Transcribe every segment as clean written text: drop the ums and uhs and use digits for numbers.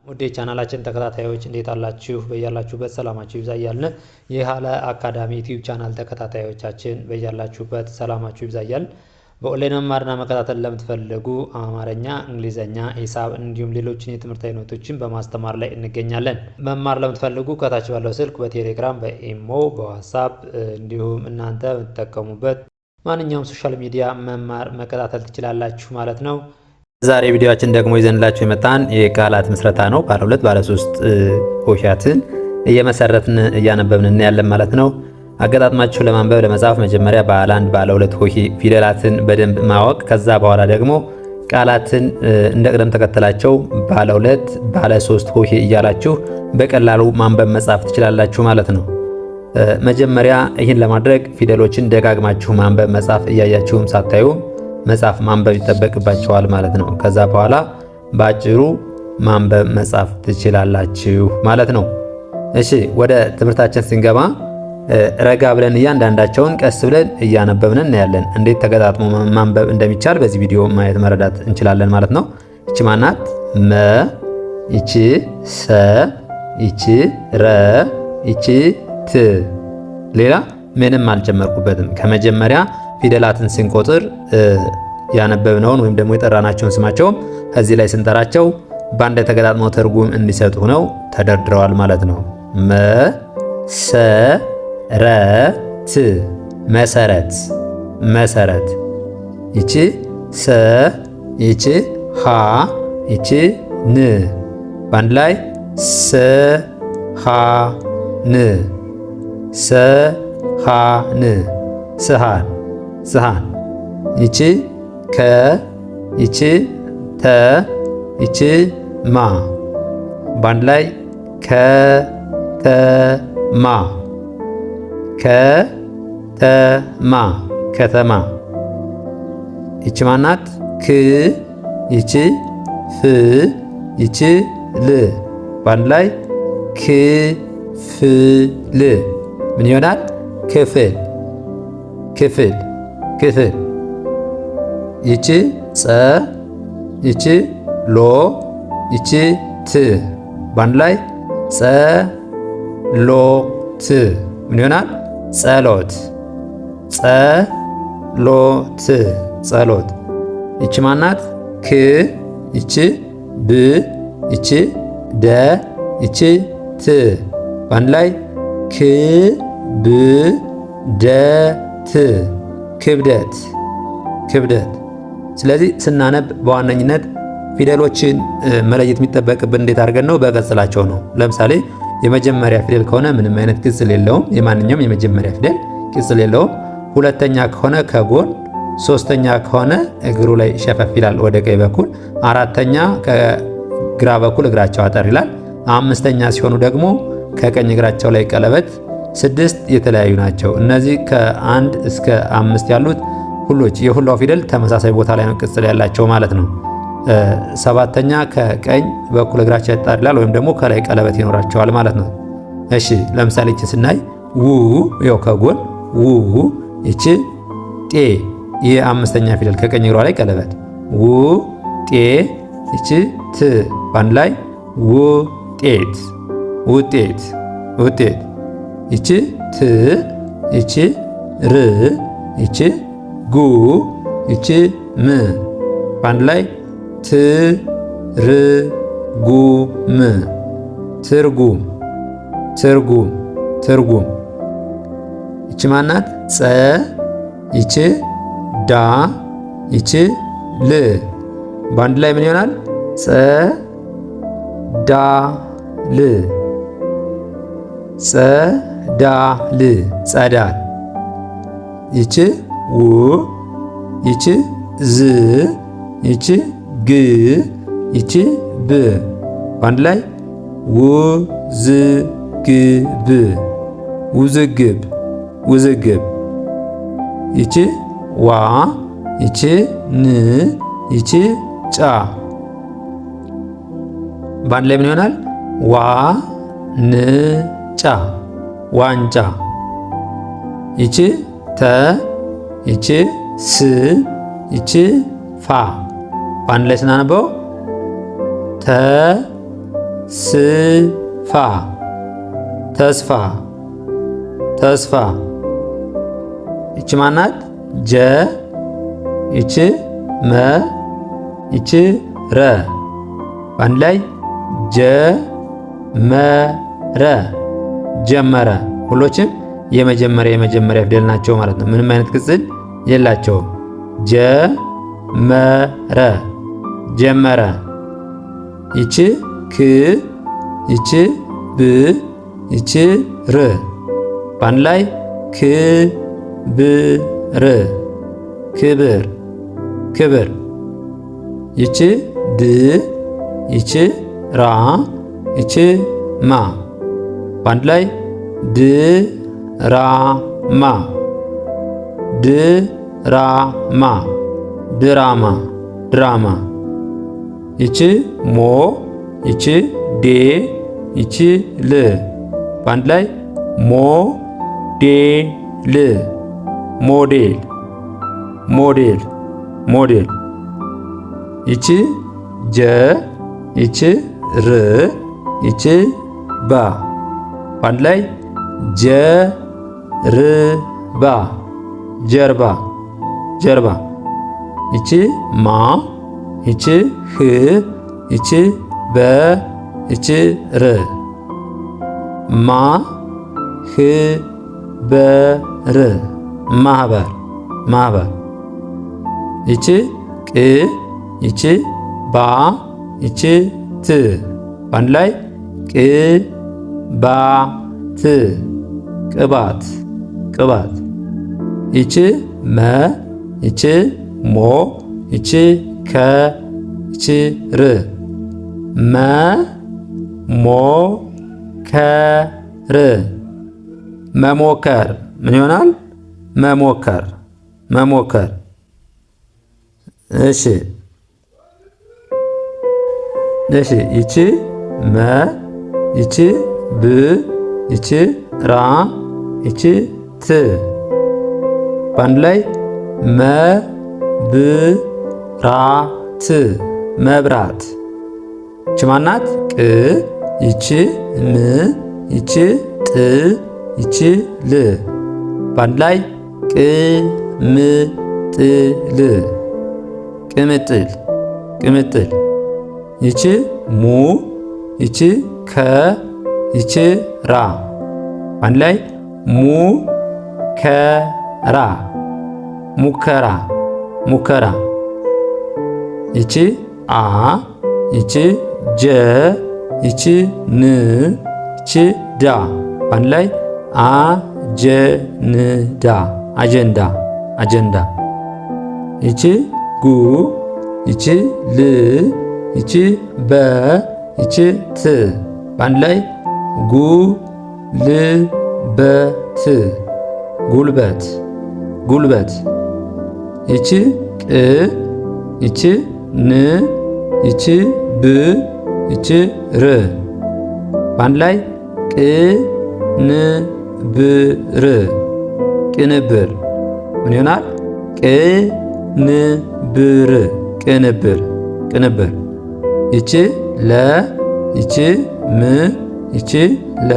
ውድ የቻናላችን ተከታታዮች እንዴት አላችሁ? በያላችሁበት ሰላማችሁ ይብዛ እያልን የሃለ አካዳሚ ዩቲዩብ ቻናል ተከታታዮቻችን በያላችሁበት ሰላማችሁ ይብዛ እያልን በኦንላይን መማርና መከታተል ለምትፈልጉ አማርኛ፣ እንግሊዘኛ፣ ሂሳብ እንዲሁም ሌሎችን የትምህርት አይነቶችን በማስተማር ላይ እንገኛለን። መማር ለምትፈልጉ ከታች ባለው ስልክ በቴሌግራም፣ በኢሞ፣ በዋትስአፕ እንዲሁም እናንተ የምትጠቀሙበት ማንኛውም ሶሻል ሚዲያ መማር መከታተል ትችላላችሁ ማለት ነው። ዛሬ ቪዲዮአችን ደግሞ ይዘንላችሁ የመጣን የቃላት ምስረታ ነው። ባለ 2 ባለ 3 ሆሄያትን እየመሰረትን እያነበብን እናያለን ማለት ነው። አገጣጥማችሁ ለማንበብ ለመጻፍ መጀመሪያ ባለ 1 ባለ 2 ሆሄ ፊደላትን በደንብ ማወቅ፣ ከዛ በኋላ ደግሞ ቃላትን እንደ ቅደም ተከተላቸው ባለ 2 ባለ 3 ሆሄ እያላችሁ በቀላሉ ማንበብ መጻፍ ትችላላችሁ ማለት ነው። መጀመሪያ ይህን ለማድረግ ፊደሎችን ደጋግማችሁ ማንበብ መጻፍ እያያችሁም ሳታዩ መጻፍ ማንበብ ይጠበቅባችኋል ማለት ነው። ከዛ በኋላ ባጭሩ ማንበብ መጻፍ ትችላላችሁ ማለት ነው። እሺ ወደ ትምህርታችን ስንገባ ረጋ ብለን እያንዳንዳቸውን ቀስ ብለን እያነበብን እናያለን። እንዴት ተገጣጥሞ ማንበብ እንደሚቻል በዚህ ቪዲዮ ማየት መረዳት እንችላለን ማለት ነው። እቺ ማናት? መ፣ እቺ ሰ፣ እቺ ረ፣ እቺ ት። ሌላ ምንም አልጨመርኩበትም። ከመጀመሪያ ፊደላትን ስንቆጥር ያነበብነውን ወይም ደግሞ የጠራናቸውን ስማቸውም እዚህ ላይ ስንጠራቸው በአንድ ተገጣጥመው ትርጉም እንዲሰጡ ሆነው ተደርድረዋል ማለት ነው። መሰረት፣ መሰረት፣ መሰረት። ይቺ ሰ፣ ይቺ ሀ፣ ይቺ ን። በአንድ ላይ ሰ ሀ ን፣ ሰ ሀ ን፣ ስሃን፣ ስሃን። ይቺ ከ፣ ይቺ ተ፣ ይቺ ማ። በአንድ ላይ ከተማ፣ ከተማ፣ ከተማ። ይቺ ማናት? ክ፣ ይቺ ፍ፣ ይቺ ል። በአንድ ላይ ክፍል። ምን ይሆናል? ክፍል፣ ክፍል፣ ክፍል። ይቺ ጸ፣ ይቺ ሎ፣ ይቺ ት። በአንድ ላይ ጸሎት። ምን ይሆናል? ጸሎት፣ ጸሎት፣ ጸሎት። ይቺ ማናት? ክ፣ ይቺ ብ፣ ይቺ ደ፣ ይቺ ት። በአንድ ላይ ክብደት፣ ክብደት፣ ክብደት። ስለዚህ ስናነብ በዋነኝነት ፊደሎችን መለየት የሚጠበቅብን እንዴት አድርገን ነው? በቅጽላቸው ነው። ለምሳሌ የመጀመሪያ ፊደል ከሆነ ምንም አይነት ቅጽል የለውም። የማንኛውም የመጀመሪያ ፊደል ቅጽል የለውም። ሁለተኛ ከሆነ ከጎን፣ ሶስተኛ ከሆነ እግሩ ላይ ሸፈፍ ይላል ወደ ቀኝ በኩል፣ አራተኛ ከግራ በኩል እግራቸው አጠር ይላል፣ አምስተኛ ሲሆኑ ደግሞ ከቀኝ እግራቸው ላይ ቀለበት፣ 6 የተለያዩ ናቸው። እነዚህ ከ1 እስከ 5 ያሉት ሁሎች የሁላው ፊደል ተመሳሳይ ቦታ ላይ ነው ቅጽል ያላቸው ማለት ነው። 7ተኛ ከቀኝ በኩል እግራቸው ያጣር ይላል ወይም ደግሞ ከላይ ቀለበት ይኖራቸዋል ማለት ነው። እሺ ለምሳሌ እቺ ስናይ ው፣ ይኸው ከጎን ው። እቺ ጤ፣ ይህ 5ተኛ ፊደል ከቀኝ እግሯ ላይ ቀለበት ው ጤ። እቺ ት፣ ባንድ ላይ ውጤት፣ ውጤት፣ ውጤት። ይቺ ት፣ ይቺ ር፣ ይቺ ጉ፣ ይቺ ም። በአንድ ላይ ትርጉም፣ ትርጉም፣ ትርጉም፣ ትርጉም። ይቺ ማናት? ጸ፣ ይቺ ዳ፣ ይቺ ል። በአንድ ላይ ምን ይሆናል? ጸ ዳ ል፣ ጸዳል፣ ጸዳል። ይቺ ው፣ ይቺ ዝ፣ ይቺ ግ፣ ይቺ ብ። በአንድ ላይ ውዝግብ፣ ውዝግብ፣ ውዝግብ። ይቺ ዋ፣ ይቺ ን፣ ይቺ ጫ። በአንድ ላይ ምን ይሆናል? ዋ ን ጫ፣ ዋንጫ። ይቺ ተ፣ ይቺ ስ፣ ይቺ ፋ። በአንድ ላይ ስናነበው ስፋ ተስፋ ተስፋ። ይቺ ማናት? ጀ ይቺ መ ይቺ ረ በአንድ ላይ ጀመረ ጀመረ። ሁሎችም የመጀመሪያ ፊደል ናቸው ማለት ነው። ምንም አይነት ቅጽል የላቸውም። ጀመረ ጀመረ። ይቺ ክ ይቺ ብ ይቺ ር በአንድ ላይ ክብር ክብር ክብር። ይቺ ድ ይቺ ራ ይቺ ማ በአንድ ላይ ድራማ ድራማ ድራማ ድራማ። ይቺ ሞ ይቺ ዴ ይቺ ል በአንድ ላይ ሞዴል ሞዴል ሞዴል ሞዴል። ይቺ ጀ ይቺ ር ይቺ ባ በአንድ ላይ ጀርባ ጀርባ ጀርባ። ይቺ ማ ይቺ ህ ይቺ በ ይቺ ር ማ ህ በር ማህበር ማህበር። ይቺ ቅ ይቺ ባ ይቺ ት በአንድ ላይ ቅባት ቅባት ቅባት። ይቺ መ ይቺ ሞ ይቺ ከ ይቺ ር መ ሞ ከር መሞከር። ምን ይሆናል? መሞከር መሞከር። እሺ እሺ። ይቺ መ ይቺ ብ ይቺ ራ ይቺ ት በአንድ ላይ መብራት መብራት። ይቺ ማናት? ቅ ይቺ ም ይቺ ጥ ይቺ ል በአንድ ላይ ቅምጥል ቅምጥል ቅምጥል። ይቺ ሙ ይቺ ከ ይቺ ራ በአንድ ላይ ሙከራ ሙከራ ሙከራ። ይቺ አ ይቺ ጀ ይቺ ን ይቺ ዳ በአንድ ላይ አጀንዳ አጀንዳ አጀንዳ። ይቺ ጉ ይቺ ል ይቺ በ ይቺ ት በአንድ ላይ ጉልበት ጉልበት ጉልበት። ይቺ ቅ ይቺ ን ይቺ ብ ይቺ ር በአንድ ላይ ቅንብር ቅንብር። ምን ይሆናል? ቅንብር ቅንብር ቅንብር። ይቺ ለ ይቺ ም ይቺ ለ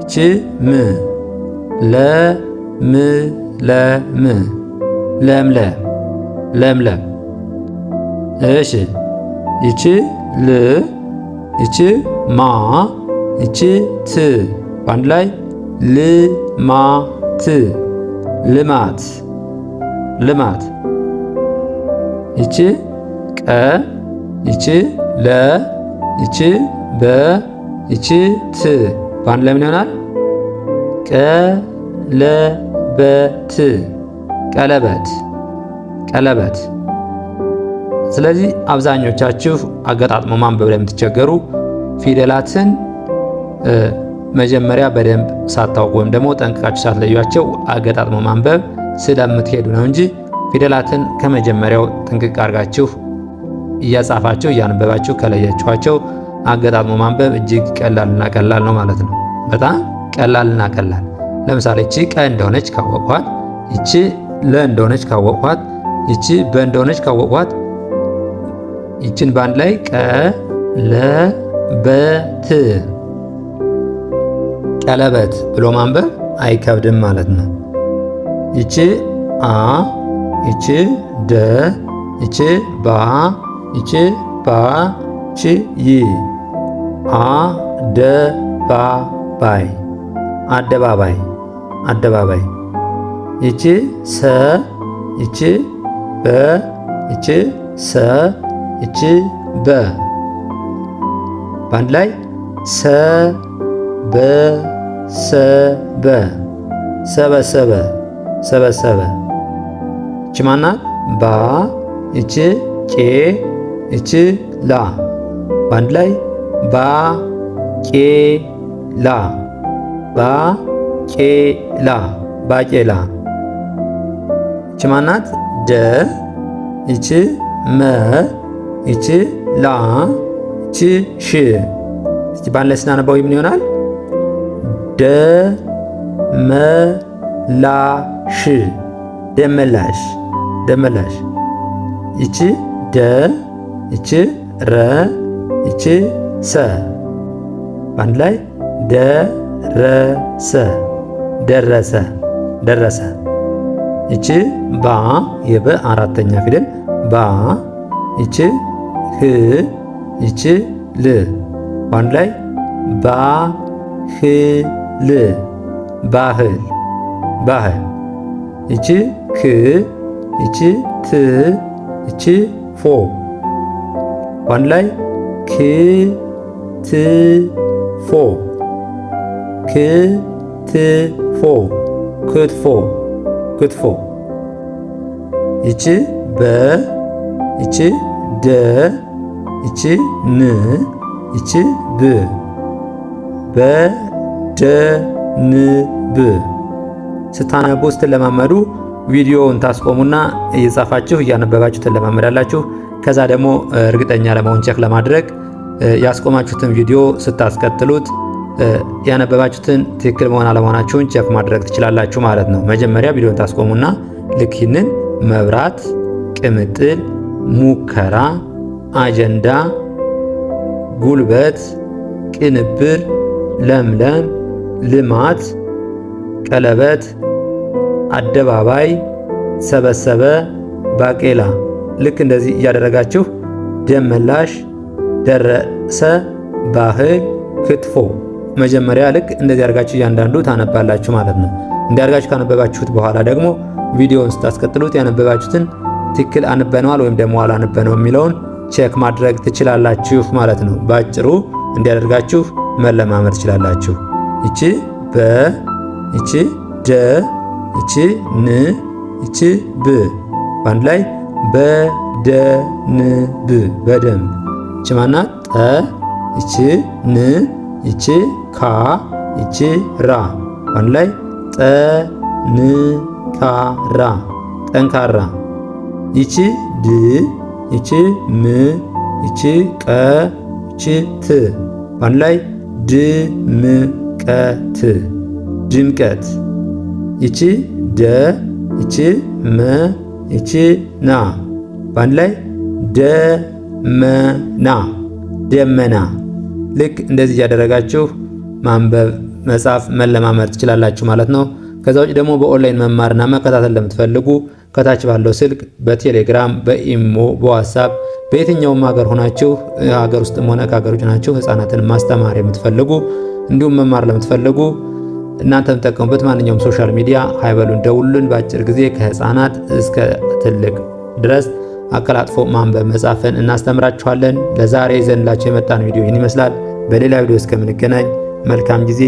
ይቺ ም ለምለም ለምለም ለምለም። እሺ ይቺ ል ይቺ ማ ይቺ ት በአንድ ላይ ልማት ልማት ልማት። ይቺ ቀ ይቺ ለ ይቺ በ ይቺ ት በአንድ ላይ ምን ይሆናል? ቀለበት ቀለበት ቀለበት። ስለዚህ አብዛኞቻችሁ አገጣጥሞ ማንበብ ላይ የምትቸገሩ ፊደላትን መጀመሪያ በደንብ ሳታውቁ ወይም ደግሞ ጠንቅቃችሁ ሳትለዩቸው አገጣጥሞ ማንበብ ስለምትሄዱ ነው እንጂ ፊደላትን ከመጀመሪያው ጥንቅቅ አድርጋችሁ እያጻፋችሁ እያነበባችሁ ከለያችኋቸው አገጣጥሞ ማንበብ እጅግ ቀላልና ቀላል ነው ማለት ነው። በጣም ቀላልና ቀላል። ለምሳሌ እቺ ቀ እንደሆነች ካወቅኋት፣ እቺ ለ እንደሆነች ካወቅኋት፣ እቺ በ እንደሆነች ካወቅኋት፣ ይችን ባንድ ላይ ቀ ለ በት ቀለበት ብሎ ማንበብ አይከብድም ማለት ነው። ይቺ አ፣ ይቺ ደ፣ ይቺ ባ፣ ይቺ ባ፣ ይቺ ይ አደባባይ አደባባይ አደባባይ። ይቺ ሰ፣ ይቺ በ፣ ይቺ ሰ፣ ይቺ በ በአንድ ላይ ሰበሰበ ሰበሰበ ሰበሰበ። ይቺ ማናት? ባ፣ ይቺ ቄ፣ ይቺ ላ በአንድ ላይ ባቄላ ባቄላ ባቄላ። ይቺ ማናት? ደ፣ ይቺ መ፣ ይቺ ላ፣ ይቺ ሽ። እስቲ ባንድ ላይ ስናነባው ምን ይሆናል? ደመላሽ ደመላሽ ደመላሽ። ይቺ ደ፣ ይቺ ረ፣ ይቺ ሰ በአንድ ላይ ደረሰ ደረሰ ደረሰ። ይቺ ባ የበ አራተኛ ፊደል ባ፣ ይቺ ህ፣ ይቺ ል በአንድ ላይ ባህል ባህል ባህል። ይቺ ክ፣ ይቺ ት፣ ይቺ ፎ በአንድ ላይ ክትፎ ክትፎ ክትፎ ክትፎ። ይቺ በ፣ ይቺ ደ፣ ይቺ ን፣ ይቺ ብ በደንብ። ስታነቡ ስትለማመዱ ቪዲዮውን ታስቆሙና እየጻፋችሁ እያነበባችሁ ትለማመዳላችሁ። ከዛ ደግሞ እርግጠኛ ለመሆን ቼክ ለማድረግ ያስቆማችሁትን ቪዲዮ ስታስቀጥሉት ያነበባችሁትን ትክክል መሆን አለመሆናችሁን ቼክ ማድረግ ትችላላችሁ ማለት ነው። መጀመሪያ ቪዲዮን ታስቆሙና ልክ ይህንን መብራት፣ ቅምጥል፣ ሙከራ፣ አጀንዳ፣ ጉልበት፣ ቅንብር፣ ለምለም፣ ልማት፣ ቀለበት፣ አደባባይ፣ ሰበሰበ፣ ባቄላ ልክ እንደዚህ እያደረጋችሁ ደመላሽ፣ ደረሰ፣ ባህል፣ ክትፎ መጀመሪያ ልክ እንደዚህ አድርጋችሁ እያንዳንዱ ታነባላችሁ ማለት ነው። እንዲያርጋችሁ ካነበባችሁት በኋላ ደግሞ ቪዲዮውን ስታስቀጥሉት ያነበባችሁትን ትክክል አንበነዋል ወይም ደግሞ አላነበነው የሚለውን ቼክ ማድረግ ትችላላችሁ ማለት ነው። ባጭሩ እንዲያደርጋችሁ መለማመድ ትችላላችሁ። ይቺ በ፣ ይቺ ደ፣ ይቺ ን፣ ይቺ ብ በአንድ ላይ በደንብ በደንብ። ይቺ ማናት? ጠ፣ ይቺ ን፣ ይቺ ካ፣ ይቺ ራ በአንድ ላይ ጠንካራ ጠንካራ። ይቺ ድ፣ ይቺ ም፣ ይቺ ቀ፣ ይቺ ት በአንድ ላይ ድምቀት ድምቀት። ይቺ ደ፣ ይቺ መ፣ ይቺ ና በአንድ ላይ ደመና ደመና። ልክ እንደዚህ እያደረጋችሁ ማንበብ፣ መጻፍ፣ መለማመድ ትችላላችሁ ማለት ነው። ከዛ ውጭ ደግሞ በኦንላይን መማርና መከታተል ለምትፈልጉ ከታች ባለው ስልክ በቴሌግራም፣ በኢሞ፣ በዋትስአፕ በየትኛውም ሀገር ሆናችሁ ሀገር ውስጥም ሆነ ከሀገር ውጭ ናችሁ ህፃናትን ማስተማር የምትፈልጉ እንዲሁም መማር ለምትፈልጉ እናንተ የምትጠቀሙበት ማንኛውም ሶሻል ሚዲያ ሀይበሉን ደውሉን። በአጭር ጊዜ ከህፃናት እስከ ትልቅ ድረስ አቀላጥፎ ማንበብ መጻፍን እናስተምራችኋለን። ለዛሬ ይዘንላችሁ የመጣን ቪዲዮ ይህን ይመስላል። በሌላ ቪዲዮ እስከምንገናኝ መልካም ጊዜ፣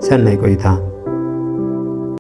ሰናይ ቆይታ